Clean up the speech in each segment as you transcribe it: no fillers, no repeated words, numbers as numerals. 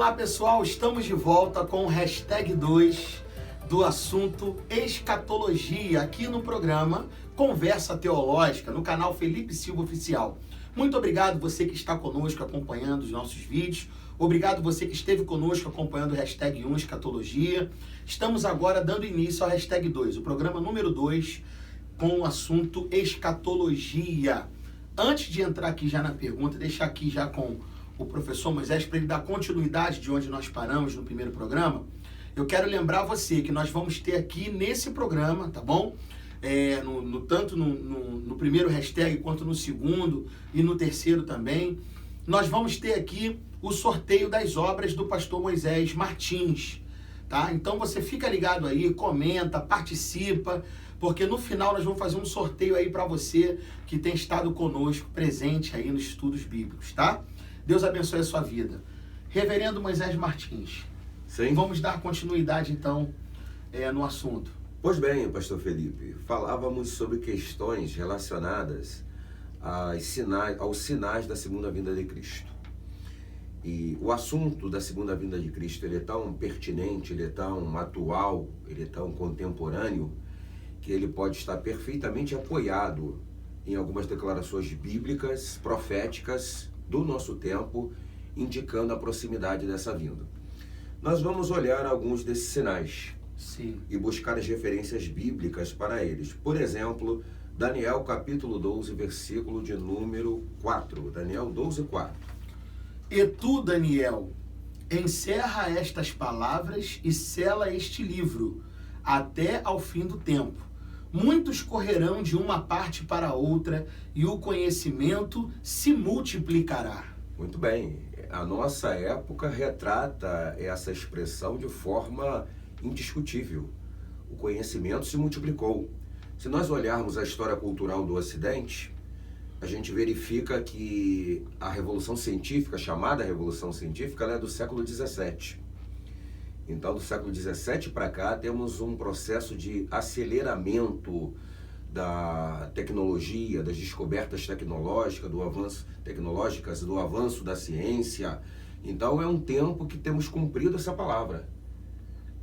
Olá pessoal, estamos de volta com o hashtag 2 do assunto escatologia aqui no programa Conversa Teológica, no canal Felipe Silva Oficial. Muito obrigado você que está conosco acompanhando os nossos vídeos, obrigado você que esteve conosco acompanhando o hashtag 1 escatologia. Estamos agora dando início ao hashtag 2, o programa número 2 com o assunto escatologia. Antes de entrar aqui já na pergunta, deixar aqui já com o professor Moisés, para ele dar continuidade de onde nós paramos no primeiro programa, eu quero lembrar você que nós vamos ter aqui nesse programa, tá bom? Tanto no primeiro hashtag quanto no segundo e no terceiro também, nós vamos ter aqui o sorteio das obras do pastor Moisés Martins, tá? Então você fica ligado aí, comenta, participa, porque no final nós vamos fazer um sorteio aí para você que tem estado conosco, presente aí nos estudos bíblicos, tá? Deus abençoe a sua vida. Reverendo Moisés Martins, Sim. Vamos dar continuidade então no assunto. Pois bem, pastor Felipe, falávamos sobre questões relacionadas aos sinais da segunda vinda de Cristo. E o assunto da segunda vinda de Cristo, ele é tão pertinente, ele é tão atual, ele é tão contemporâneo, que ele pode estar perfeitamente apoiado em algumas declarações bíblicas, proféticas do nosso tempo, indicando a proximidade dessa vinda. Nós vamos olhar alguns desses sinais. Sim. E buscar as referências bíblicas para eles. Por exemplo, Daniel capítulo 12, versículo de número 4. Daniel 12, 4. E tu, Daniel, encerra estas palavras e sela este livro, até ao fim do tempo. Muitos correrão de uma parte para outra, e o conhecimento se multiplicará. Muito bem. A nossa época retrata essa expressão de forma indiscutível. O conhecimento se multiplicou. Se nós olharmos a história cultural do Ocidente, a gente verifica que a Revolução Científica, chamada Revolução Científica, ela é do século XVII. Então, do século XVII para cá, temos um processo de aceleramento da tecnologia, das descobertas tecnológicas, do avanço da ciência. Então, é um tempo que temos cumprido essa palavra.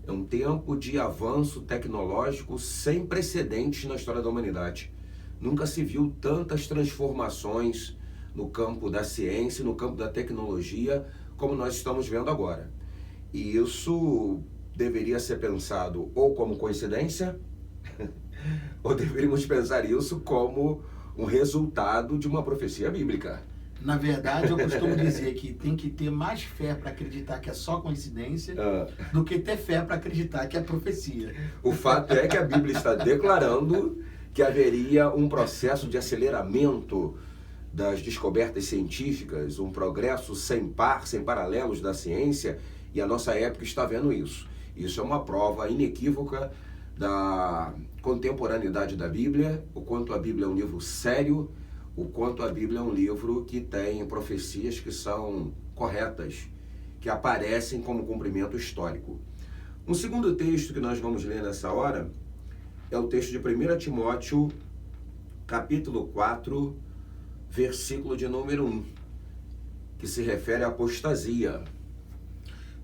É um tempo de avanço tecnológico sem precedentes na história da humanidade. Nunca se viu tantas transformações no campo da ciência, no campo da tecnologia, como nós estamos vendo agora. E isso deveria ser pensado ou como coincidência, ou deveríamos pensar isso como um resultado de uma profecia bíblica. Na verdade, eu costumo dizer que tem que ter mais fé para acreditar que é só coincidência do que ter fé para acreditar que é profecia. O fato é que a Bíblia está declarando que haveria um processo de aceleramento das descobertas científicas, um progresso sem par, sem paralelos da ciência, e a nossa época está vendo isso. Isso é uma prova inequívoca da contemporaneidade da Bíblia, o quanto a Bíblia é um livro sério, o quanto a Bíblia é um livro que tem profecias que são corretas, que aparecem como cumprimento histórico. Um segundo texto que nós vamos ler nessa hora é o texto de 1 Timóteo, capítulo 4, versículo de número 1, que se refere à apostasia.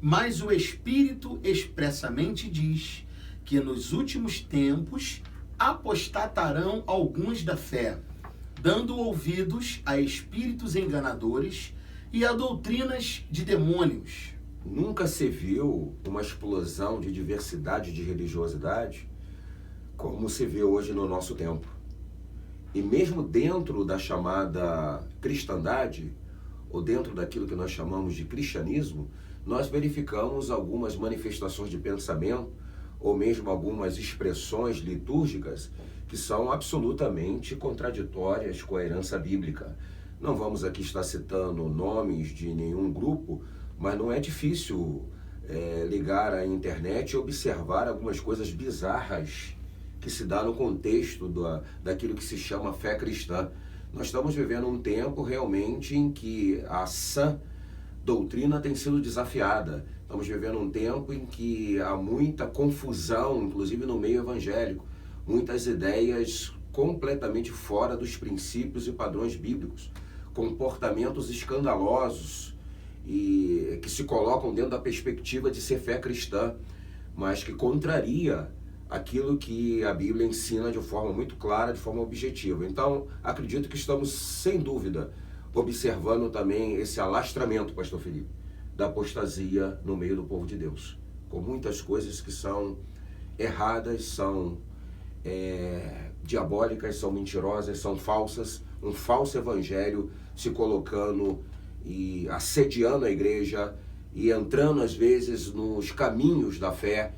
Mas o Espírito expressamente diz que nos últimos tempos apostatarão alguns da fé, dando ouvidos a espíritos enganadores e a doutrinas de demônios. Nunca se viu uma explosão de diversidade de religiosidade como se vê hoje no nosso tempo. E mesmo dentro da chamada cristandade, ou dentro daquilo que nós chamamos de cristianismo, nós verificamos algumas manifestações de pensamento, ou mesmo algumas expressões litúrgicas que são absolutamente contraditórias com a herança bíblica. Não vamos aqui estar citando nomes de nenhum grupo, mas não é difícil ligar a internet e observar algumas coisas bizarras que se dá no contexto daquilo que se chama fé cristã. Nós estamos vivendo um tempo realmente em que a sã doutrina tem sido desafiada. Estamos vivendo um tempo em que há muita confusão, inclusive no meio evangélico, muitas ideias completamente fora dos princípios e padrões bíblicos, comportamentos escandalosos e que se colocam dentro da perspectiva de ser fé cristã, mas que contraria aquilo que a Bíblia ensina de forma muito clara, de forma objetiva. Então, acredito que estamos, sem dúvida, observando também esse alastramento, pastor Felipe, da apostasia no meio do povo de Deus, com muitas coisas que são erradas, são diabólicas, são mentirosas, são falsas, um falso evangelho se colocando e assediando a igreja e entrando às vezes nos caminhos da fé,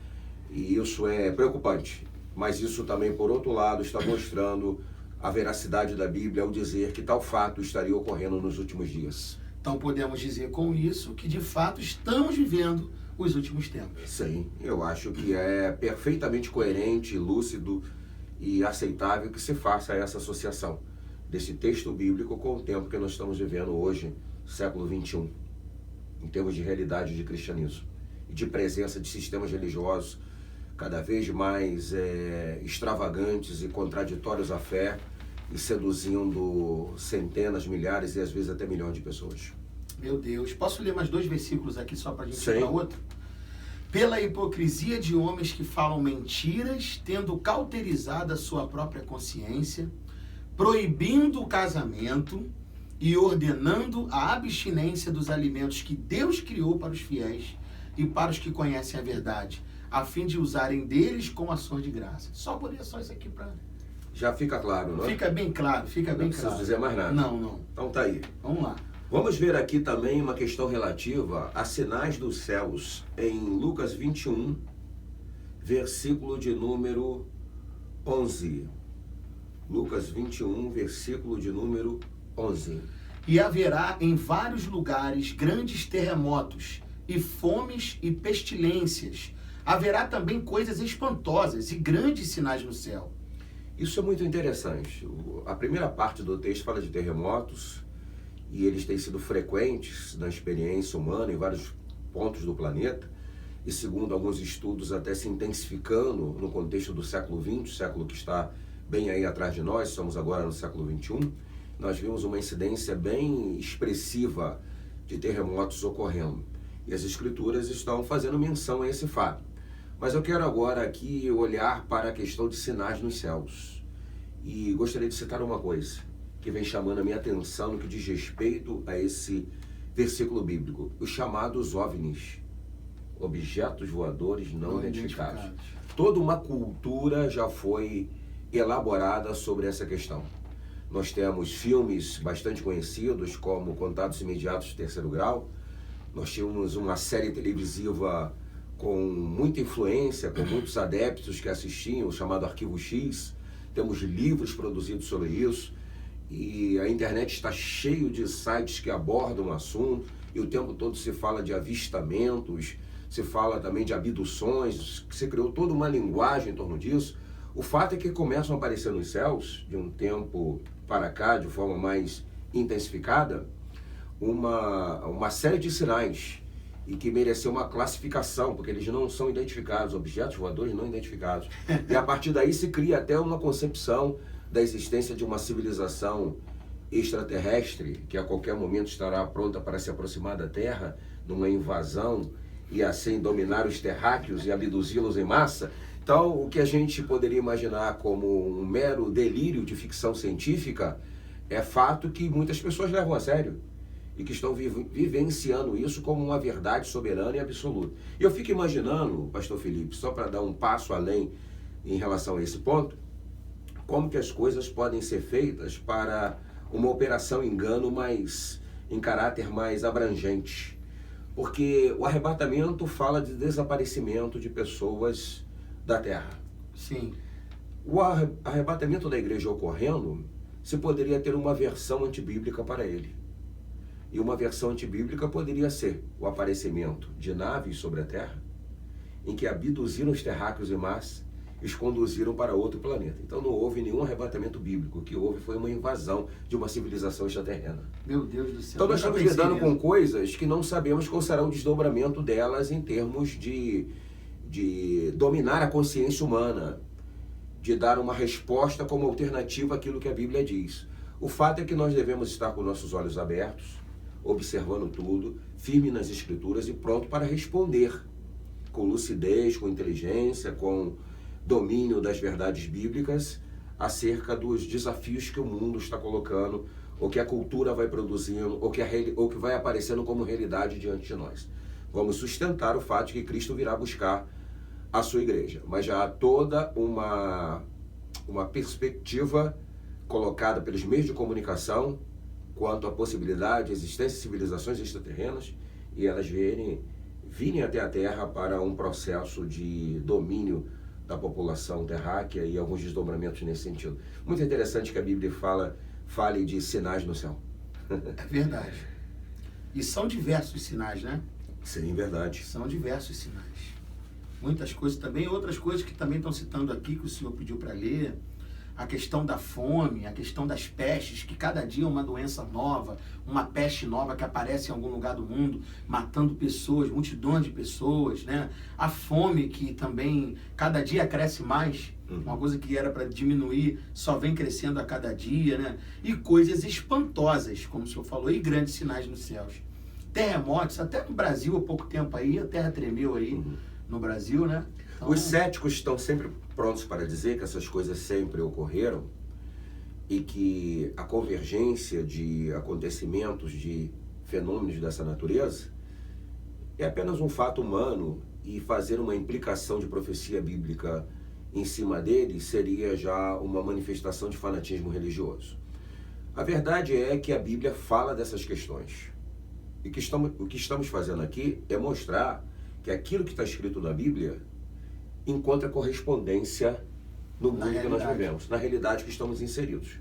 e isso é preocupante. Mas isso também, por outro lado, está mostrando a veracidade da Bíblia ao dizer que tal fato estaria ocorrendo nos últimos dias. Então podemos dizer com isso que de fato estamos vivendo os últimos tempos. Sim, eu acho que é perfeitamente coerente, lúcido e aceitável que se faça essa associação desse texto bíblico com o tempo que nós estamos vivendo hoje, século XXI, em termos de realidade de cristianismo e de presença de sistemas religiosos cada vez mais extravagantes e contraditórios à fé e seduzindo centenas, milhares e às vezes até milhões de pessoas. Meu Deus, posso ler mais 2 versículos aqui só para a gente ir Sim. para outro? Pela hipocrisia de homens que falam mentiras, tendo cauterizado a sua própria consciência, proibindo o casamento e ordenando a abstinência dos alimentos que Deus criou para os fiéis e para os que conhecem a verdade, a fim de usarem deles com ações de graça. Só por isso aqui para... Já fica claro, não é? Fica bem claro, fica bem claro. Não preciso dizer mais nada. Não. Então tá aí. Vamos lá. Vamos ver aqui também uma questão relativa a sinais dos céus, em Lucas 21, versículo de número 11. Lucas 21, versículo de número 11. E haverá em vários lugares grandes terremotos, e fomes e pestilências. Haverá também coisas espantosas e grandes sinais no céu. Isso é muito interessante. A primeira parte do texto fala de terremotos, e eles têm sido frequentes na experiência humana em vários pontos do planeta, e segundo alguns estudos até se intensificando no contexto do século XX, século que está bem aí atrás de nós, estamos agora no século XXI, nós vimos uma incidência bem expressiva de terremotos ocorrendo. E as escrituras estão fazendo menção a esse fato. Mas eu quero agora aqui olhar para a questão de sinais nos céus. E gostaria de citar uma coisa que vem chamando a minha atenção no que diz respeito a esse versículo bíblico. Os chamados OVNIs, objetos voadores não identificados. Toda uma cultura já foi elaborada sobre essa questão. Nós temos filmes bastante conhecidos, como Contatos Imediatos de Terceiro Grau. Nós tínhamos uma série televisiva com muita influência, com muitos adeptos que assistiam, chamado Arquivo X. Temos livros produzidos sobre isso. E a internet está cheio de sites que abordam o assunto. E o tempo todo se fala de avistamentos, se fala também de abduções. Se criou toda uma linguagem em torno disso. O fato é que começam a aparecer nos céus, de um tempo para cá, de forma mais intensificada, uma série de sinais e que mereceu uma classificação, porque eles não são identificados, objetos voadores não identificados. E a partir daí se cria até uma concepção da existência de uma civilização extraterrestre, que a qualquer momento estará pronta para se aproximar da Terra, numa invasão, e assim dominar os terráqueos e abduzi-los em massa. Então, o que a gente poderia imaginar como um mero delírio de ficção científica é fato que muitas pessoas levam a sério e que estão vivenciando isso como uma verdade soberana e absoluta. E eu fico imaginando, pastor Felipe, só para dar um passo além em relação a esse ponto, como que as coisas podem ser feitas para uma operação engano, mas em caráter mais abrangente. Porque o arrebatamento fala de desaparecimento de pessoas da terra. Sim. O arrebatamento da igreja ocorrendo, se poderia ter uma versão antibíblica para ele. E uma versão antibíblica poderia ser o aparecimento de naves sobre a terra, em que abduziram os terráqueos em massa e os conduziram para outro planeta. Então não houve nenhum arrebatamento bíblico. O que houve foi uma invasão de uma civilização extraterrena. Meu Deus do céu. Então nós estamos lidando com coisas que não sabemos qual será o desdobramento delas em termos de dominar a consciência humana, de dar uma resposta como alternativa àquilo que a Bíblia diz. O fato é que nós devemos estar com nossos olhos abertos. observando tudo, firme nas Escrituras e pronto para responder com lucidez, com inteligência, com domínio das verdades bíblicas acerca dos desafios que o mundo está colocando, ou que a cultura vai produzindo, ou que vai aparecendo como realidade diante de nós. Vamos sustentar o fato de que Cristo virá buscar a sua igreja, mas já há toda uma perspectiva colocada pelos meios de comunicação quanto à possibilidade de existência de civilizações extraterrenas e elas virem até a Terra para um processo de domínio da população terráquea e alguns desdobramentos nesse sentido. Muito interessante que a Bíblia fale de sinais no céu. É verdade. E são diversos sinais, né? Sim, verdade. São diversos sinais. Muitas coisas também, outras coisas que também estão citando aqui, que o senhor pediu para ler. A questão da fome, a questão das pestes, que cada dia é uma doença nova, uma peste nova que aparece em algum lugar do mundo, matando pessoas, multidões de pessoas, né? A fome que também cada dia cresce mais, uma coisa que era para diminuir, só vem crescendo a cada dia, né? E coisas espantosas, como o senhor falou, e grandes sinais nos céus. Terremotos, até no Brasil há pouco tempo aí, a terra tremeu aí no Brasil, né? Então, os céticos estão sempre prontos para dizer que essas coisas sempre ocorreram e que a convergência de acontecimentos, de fenômenos dessa natureza é apenas um fato humano e fazer uma implicação de profecia bíblica em cima dele seria já uma manifestação de fanatismo religioso. A verdade é que a Bíblia fala dessas questões. E o que estamos fazendo aqui é mostrar que aquilo que está escrito na Bíblia encontra correspondência no mundo que nós vivemos, na realidade que estamos inseridos.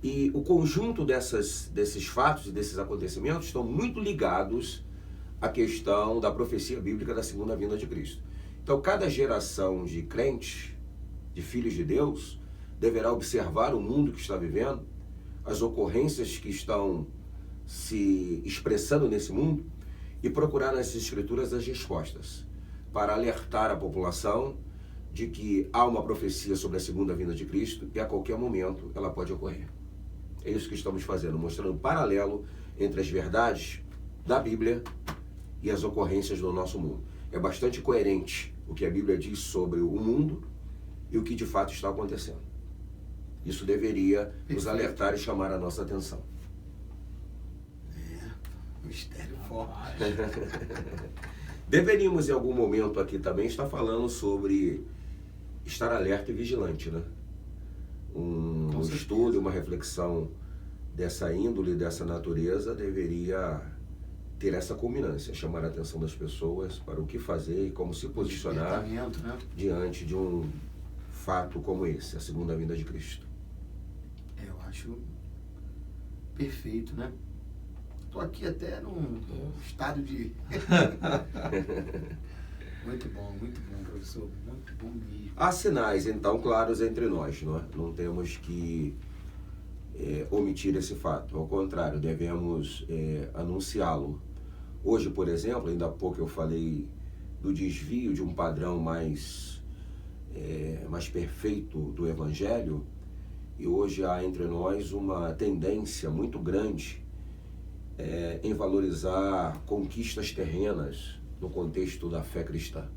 E o conjunto desses fatos e desses acontecimentos estão muito ligados à questão da profecia bíblica da segunda vinda de Cristo. Então, cada geração de crentes, de filhos de Deus, deverá observar o mundo que está vivendo, as ocorrências que estão se expressando nesse mundo e procurar nas Escrituras as respostas, para alertar a população de que há uma profecia sobre a segunda vinda de Cristo e a qualquer momento ela pode ocorrer. É isso que estamos fazendo, mostrando um paralelo entre as verdades da Bíblia e as ocorrências do nosso mundo. É bastante coerente o que a Bíblia diz sobre o mundo e o que de fato está acontecendo. Isso deveria nos alertar e chamar a nossa atenção. Mistério forte. Deveríamos em algum momento aqui também estar falando sobre estar alerta e vigilante, né? Um estudo, uma reflexão dessa índole, dessa natureza, deveria ter essa culminância, chamar a atenção das pessoas para o que fazer e como se posicionar, né, diante de um fato como esse, a segunda vinda de Cristo. Eu acho perfeito, né? Estou aqui até num estado de... Muito bom, professor. Muito bom mesmo. Há sinais, então, claros entre nós, não é? Não temos que omitir esse fato. Ao contrário, devemos anunciá-lo. Hoje, por exemplo, ainda há pouco eu falei do desvio de um padrão mais perfeito do Evangelho, e hoje há entre nós uma tendência muito grande em valorizar conquistas terrenas no contexto da fé cristã.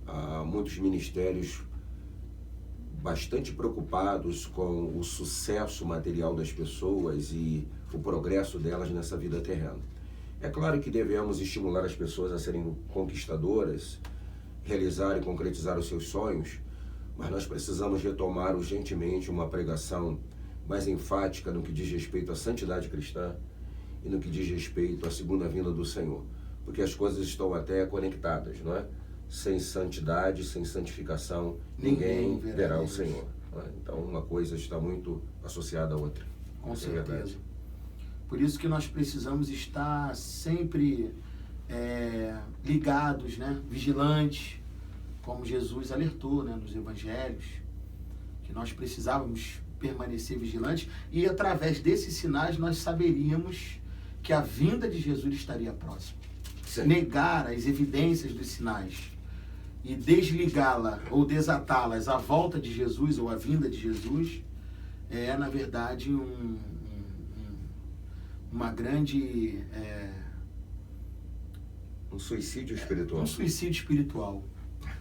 Há muitos ministérios bastante preocupados com o sucesso material das pessoas e o progresso delas nessa vida terrena. É claro que devemos estimular as pessoas a serem conquistadoras, realizar e concretizar os seus sonhos, mas nós precisamos retomar urgentemente uma pregação mais enfática no que diz respeito à santidade cristã e no que diz respeito à segunda vinda do Senhor, porque as coisas estão até conectadas, não é? Sem santidade, sem santificação, ninguém verá o Senhor. Não é? Então, uma coisa está muito associada à outra. Com certeza. Por isso que nós precisamos estar sempre ligados, né? Vigilantes, como Jesus alertou, né? Nos evangelhos, que nós precisávamos permanecer vigilantes e através desses sinais nós saberíamos que a vinda de Jesus estaria próxima. Sim. Negar as evidências dos sinais e desligá-la ou desatá-las à volta de Jesus ou à vinda de Jesus é, na verdade, uma grande... Um suicídio espiritual. Um suicídio espiritual,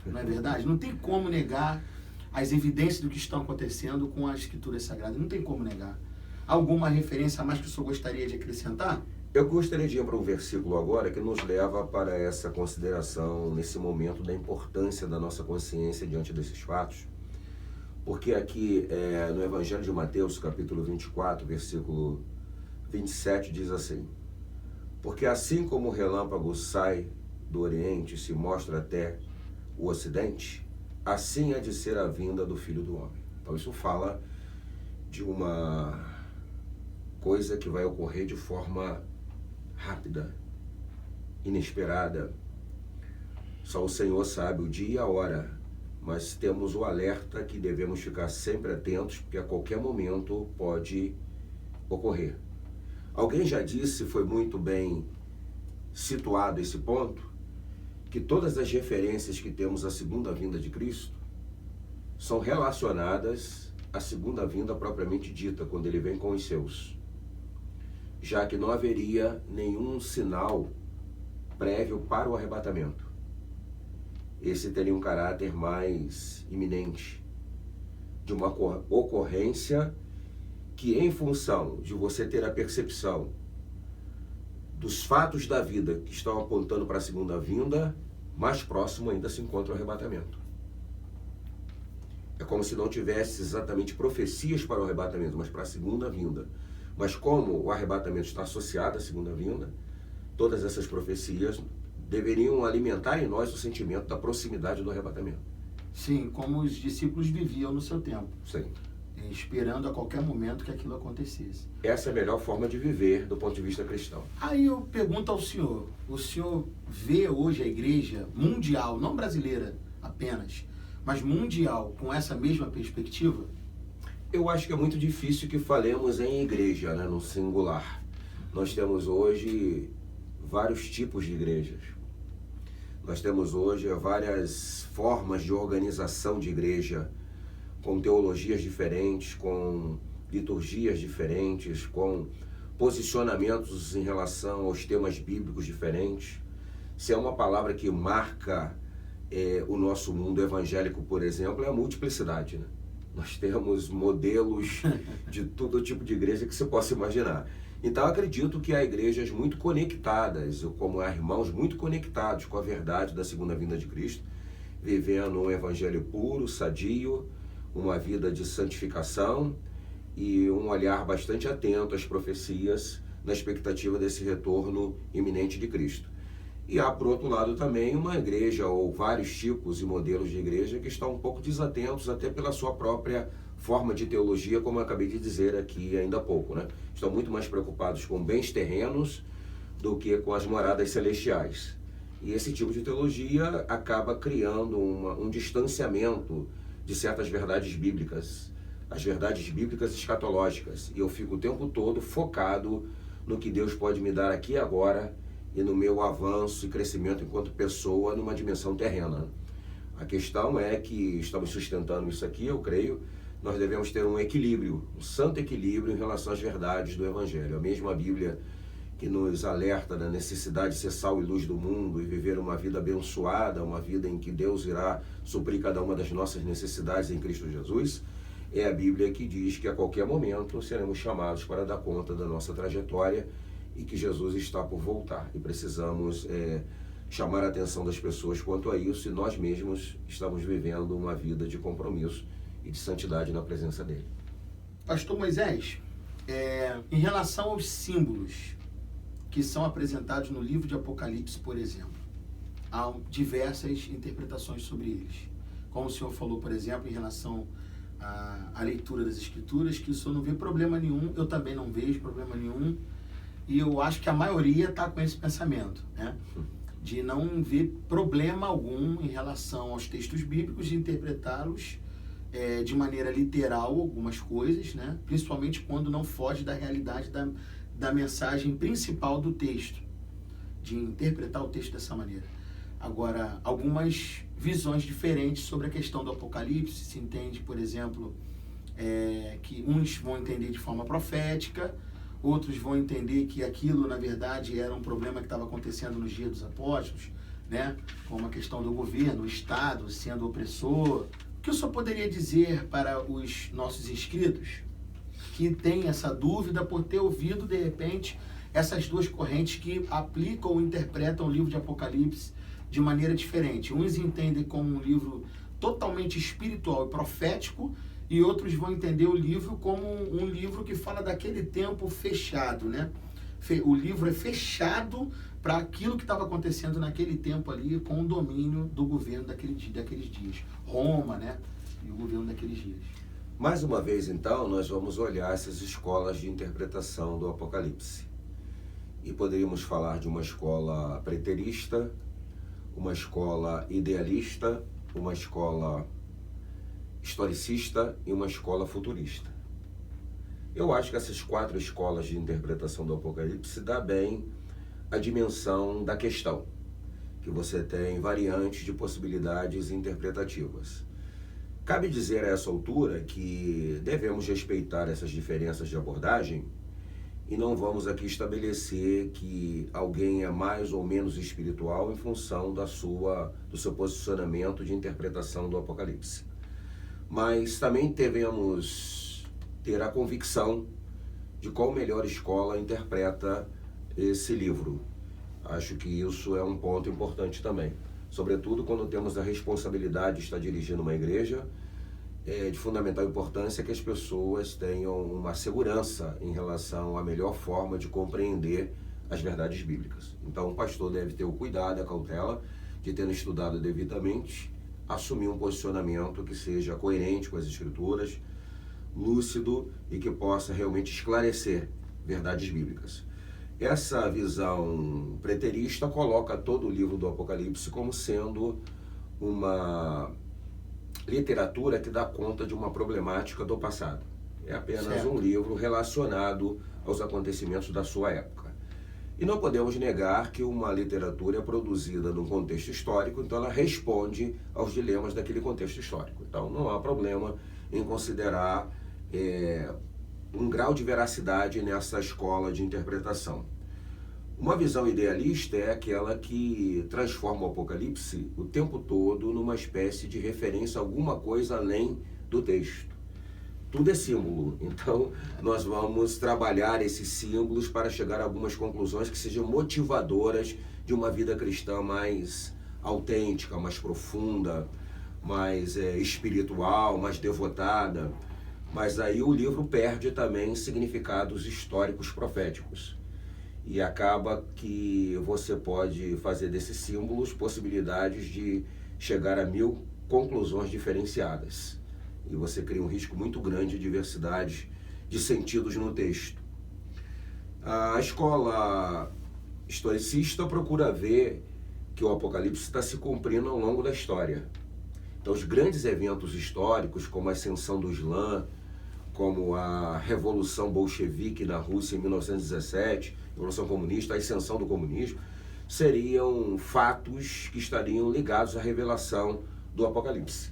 não é verdade? Não tem como negar as evidências do que estão acontecendo com as Escrituras Sagradas, não tem como negar. Alguma referência a mais que o senhor gostaria de acrescentar? Eu gostaria de ir para um versículo agora que nos leva para essa consideração, nesse momento, da importância da nossa consciência diante desses fatos. Porque aqui no Evangelho de Mateus, capítulo 24, versículo 27, diz assim: porque assim como o relâmpago sai do Oriente e se mostra até o Ocidente, assim há de ser a vinda do Filho do Homem. Então isso fala de uma coisa que vai ocorrer de forma rápida, inesperada. Só o Senhor sabe o dia e a hora, mas temos o alerta que devemos ficar sempre atentos, porque a qualquer momento pode ocorrer. Alguém já disse, foi muito bem situado esse ponto, que todas as referências que temos à segunda vinda de Cristo são relacionadas à segunda vinda propriamente dita, quando ele vem com os seus. Já que não haveria nenhum sinal prévio para o arrebatamento. Esse teria um caráter mais iminente, de uma ocorrência que, em função de você ter a percepção dos fatos da vida que estão apontando para a segunda vinda, mais próximo ainda se encontra o arrebatamento. É como se não tivesse exatamente profecias para o arrebatamento, mas para a segunda vinda. Mas como o arrebatamento está associado à segunda vinda, todas essas profecias deveriam alimentar em nós o sentimento da proximidade do arrebatamento. Sim, como os discípulos viviam no seu tempo. Sim. Esperando a qualquer momento que aquilo acontecesse. Essa é a melhor forma de viver do ponto de vista cristão. Aí eu pergunto ao senhor, o senhor vê hoje a igreja mundial, não brasileira apenas, mas mundial, com essa mesma perspectiva? Eu acho que é muito difícil que falemos em igreja, né, no singular. Nós temos hoje vários tipos de igrejas. Nós temos hoje várias formas de organização de igreja, com teologias diferentes, com liturgias diferentes, com posicionamentos em relação aos temas bíblicos diferentes. Se é uma palavra que marca o nosso mundo evangélico, por exemplo, é a multiplicidade, né? Nós temos modelos de todo tipo de igreja que você possa imaginar. Então, acredito que há igrejas muito conectadas, como há irmãos muito conectados com a verdade da segunda vinda de Cristo, vivendo um evangelho puro, sadio, uma vida de santificação e um olhar bastante atento às profecias na expectativa desse retorno iminente de Cristo. E há, por outro lado, também uma igreja ou vários tipos e modelos de igreja que estão um pouco desatentos até pela sua própria forma de teologia, como eu acabei de dizer aqui ainda há pouco, né? Estão muito mais preocupados com bens terrenos do que com as moradas celestiais. E esse tipo de teologia acaba criando um distanciamento de certas verdades bíblicas, as verdades bíblicas escatológicas. E eu fico o tempo todo focado no que Deus pode me dar aqui e agora e no meu avanço e crescimento enquanto pessoa numa dimensão terrena. A questão é que estamos sustentando isso aqui, eu creio, nós devemos ter um equilíbrio, um santo equilíbrio em relação às verdades do Evangelho. A mesma Bíblia que nos alerta da necessidade de ser sal e luz do mundo e viver uma vida abençoada, uma vida em que Deus irá suprir cada uma das nossas necessidades em Cristo Jesus, é a Bíblia que diz que a qualquer momento seremos chamados para dar conta da nossa trajetória e que Jesus está por voltar. E precisamos chamar a atenção das pessoas quanto a isso, e nós mesmos estamos vivendo uma vida de compromisso e de santidade na presença dele. Pastor Moisés, em relação aos símbolos que são apresentados no livro de Apocalipse, por exemplo, há diversas interpretações sobre eles. Como o senhor falou, por exemplo, em relação à leitura das Escrituras, que o senhor não vê problema nenhum, eu também não vejo problema nenhum, e eu acho que a maioria está com esse pensamento, né? De não ver problema algum em relação aos textos bíblicos, de interpretá-los de maneira literal, algumas coisas, né? Principalmente quando não foge da realidade da mensagem principal do texto, de interpretar o texto dessa maneira. Agora, algumas visões diferentes sobre a questão do Apocalipse, se entende, por exemplo, que uns vão entender de forma profética, outros vão entender que aquilo, na verdade, era um problema que estava acontecendo nos dias dos apóstolos, né? Como a questão do governo, o Estado sendo opressor. O que eu só poderia dizer para os nossos inscritos que têm essa dúvida por ter ouvido, de repente, essas duas correntes que aplicam ou interpretam o livro de Apocalipse de maneira diferente. Uns entendem como um livro totalmente espiritual e profético, e outros vão entender o livro como um livro que fala daquele tempo fechado, né? O livro é fechado para aquilo que estava acontecendo naquele tempo ali, com o domínio do governo daqueles dias. Roma, né? E o governo daqueles dias. Mais uma vez, então, nós vamos olhar essas escolas de interpretação do Apocalipse. E poderíamos falar de uma escola preterista, uma escola idealista, uma escola historicista e uma escola futurista. Eu acho que essas 4 escolas de interpretação do Apocalipse dá bem a dimensão da questão, que você tem variantes de possibilidades interpretativas. Cabe dizer a essa altura que devemos respeitar essas diferenças de abordagem e não vamos aqui estabelecer que alguém é mais ou menos espiritual em função do seu posicionamento de interpretação do Apocalipse. Mas também devemos ter a convicção de qual melhor escola interpreta esse livro. Acho que isso é um ponto importante também. Sobretudo quando temos a responsabilidade de estar dirigindo uma igreja, é de fundamental importância que as pessoas tenham uma segurança em relação à melhor forma de compreender as verdades bíblicas. Então o pastor deve ter o cuidado, a cautela de, tendo estudado devidamente, assumir um posicionamento que seja coerente com as escrituras, lúcido e que possa realmente esclarecer verdades bíblicas. Essa visão preterista coloca todo o livro do Apocalipse como sendo uma literatura que dá conta de uma problemática do passado. É apenas um livro relacionado aos acontecimentos da sua época. E não podemos negar que uma literatura é produzida num contexto histórico, então ela responde aos dilemas daquele contexto histórico. Então não há problema em considerar um grau de veracidade nessa escola de interpretação. Uma visão idealista é aquela que transforma o Apocalipse o tempo todo numa espécie de referência a alguma coisa além do texto. Tudo é símbolo, então nós vamos trabalhar esses símbolos para chegar a algumas conclusões que sejam motivadoras de uma vida cristã mais autêntica, mais profunda, mais espiritual, mais devotada. Mas aí o livro perde também significados históricos proféticos. E acaba que você pode fazer desses símbolos possibilidades de chegar a 1000 conclusões diferenciadas. E você cria um risco muito grande de diversidade de sentidos no texto. A escola historicista procura ver que o Apocalipse está se cumprindo ao longo da história. Então os grandes eventos históricos, como a ascensão do Islã, como a Revolução Bolchevique na Rússia em 1917, a Revolução Comunista, a ascensão do comunismo, seriam fatos que estariam ligados à revelação do Apocalipse.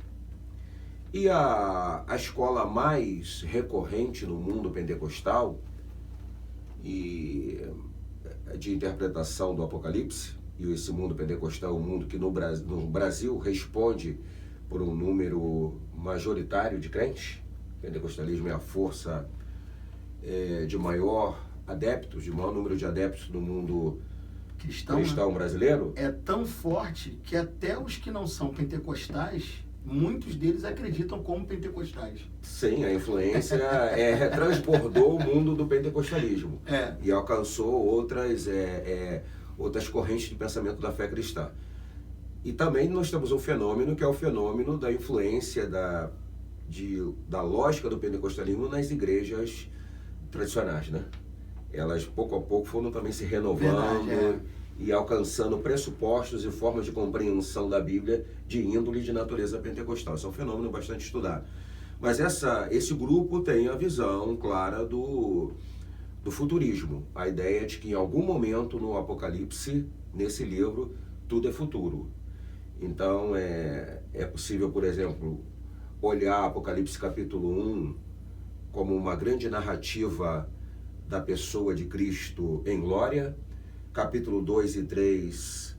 E a escola mais recorrente no mundo pentecostal e de interpretação do Apocalipse, e esse mundo pentecostal é um mundo que no Brasil responde por um número majoritário de crentes. O pentecostalismo é a força de maior número de adeptos no mundo cristão brasileiro. É tão forte que até os que não são pentecostais, muitos deles acreditam como pentecostais. Sim, a influência transbordou o mundo do pentecostalismo e alcançou outras correntes de pensamento da fé cristã. E também nós temos um fenômeno que é o fenômeno da influência da lógica do pentecostalismo nas igrejas tradicionais, né? Elas pouco a pouco foram também se renovando e alcançando pressupostos e formas de compreensão da Bíblia de índole de natureza pentecostal. Isso é um fenômeno bastante estudado. Mas esse grupo tem a visão clara do futurismo. A ideia de que em algum momento no Apocalipse, nesse livro, tudo é futuro. Então é possível, por exemplo, olhar Apocalipse capítulo 1 como uma grande narrativa da pessoa de Cristo em glória. Capítulo 2 e 3,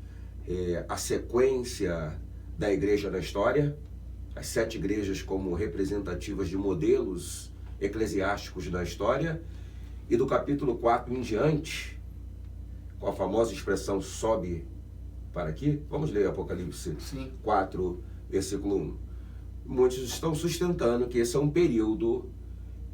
a sequência da igreja na história, as 7 igrejas como representativas de modelos eclesiásticos na história. E do capítulo 4 em diante, com a famosa expressão sobe para aqui, vamos ler Apocalipse 4, versículo 1. Muitos estão sustentando que esse é um período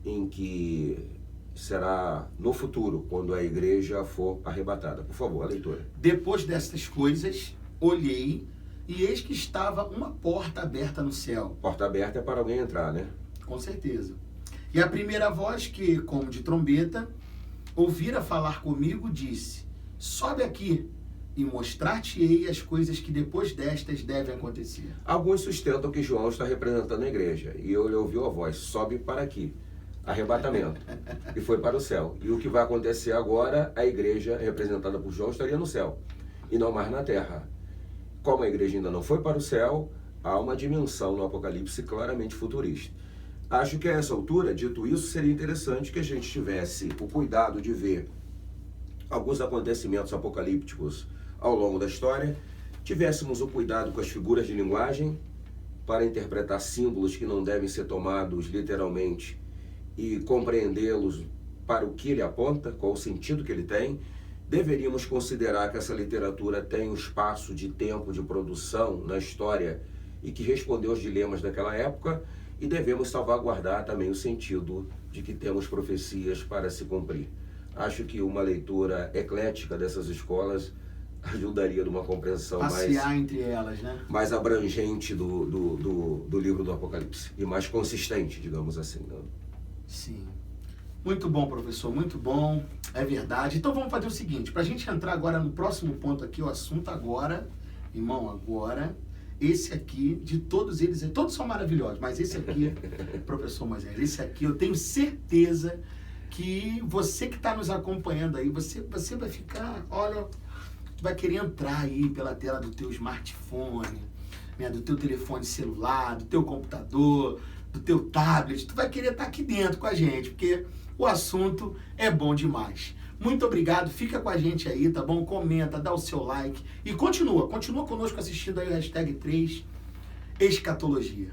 em que será no futuro, quando a igreja for arrebatada. Por favor, a leitura. Depois destas coisas, olhei, e eis que estava uma porta aberta no céu. Porta aberta é para alguém entrar, né? Com certeza. E a primeira voz que, como de trombeta, ouvira falar comigo, disse: sobe aqui, e mostrar-te-ei as coisas que depois destas devem acontecer. Alguns sustentam que João está representando a igreja, e ele ouviu a voz: sobe para aqui. Arrebatamento. E foi para o céu. E o que vai acontecer agora, a igreja representada por João estaria no céu, e não mais na terra. Como a igreja ainda não foi para o céu, há uma dimensão no Apocalipse claramente futurista. Acho que a essa altura, dito isso, seria interessante que a gente tivesse o cuidado de ver alguns acontecimentos apocalípticos ao longo da história, tivéssemos o cuidado com as figuras de linguagem para interpretar símbolos que não devem ser tomados literalmente e compreendê-los para o que ele aponta, qual o sentido que ele tem. Deveríamos considerar que essa literatura tem um espaço de tempo de produção na história e que respondeu aos dilemas daquela época, e devemos salvaguardar também o sentido de que temos profecias para se cumprir. Acho que uma leitura eclética dessas escolas ajudaria numa compreensão passear entre elas, né? Mais abrangente do livro do Apocalipse e mais consistente, digamos assim, né? Sim. Muito bom, professor, muito bom, é verdade. Então vamos fazer o seguinte, para a gente entrar agora no próximo ponto aqui, o assunto agora, irmão, agora, esse aqui, de todos eles, todos são maravilhosos, mas esse aqui, professor Moisés, esse aqui eu tenho certeza que você que está nos acompanhando aí, você vai ficar, olha, vai querer entrar aí pela tela do teu smartphone, né, do teu telefone celular, do teu computador, do teu tablet, tu vai querer estar aqui dentro com a gente, porque o assunto é bom demais. Muito obrigado, fica com a gente aí, tá bom? Comenta, dá o seu like e continua conosco assistindo aí o #3 Escatologia.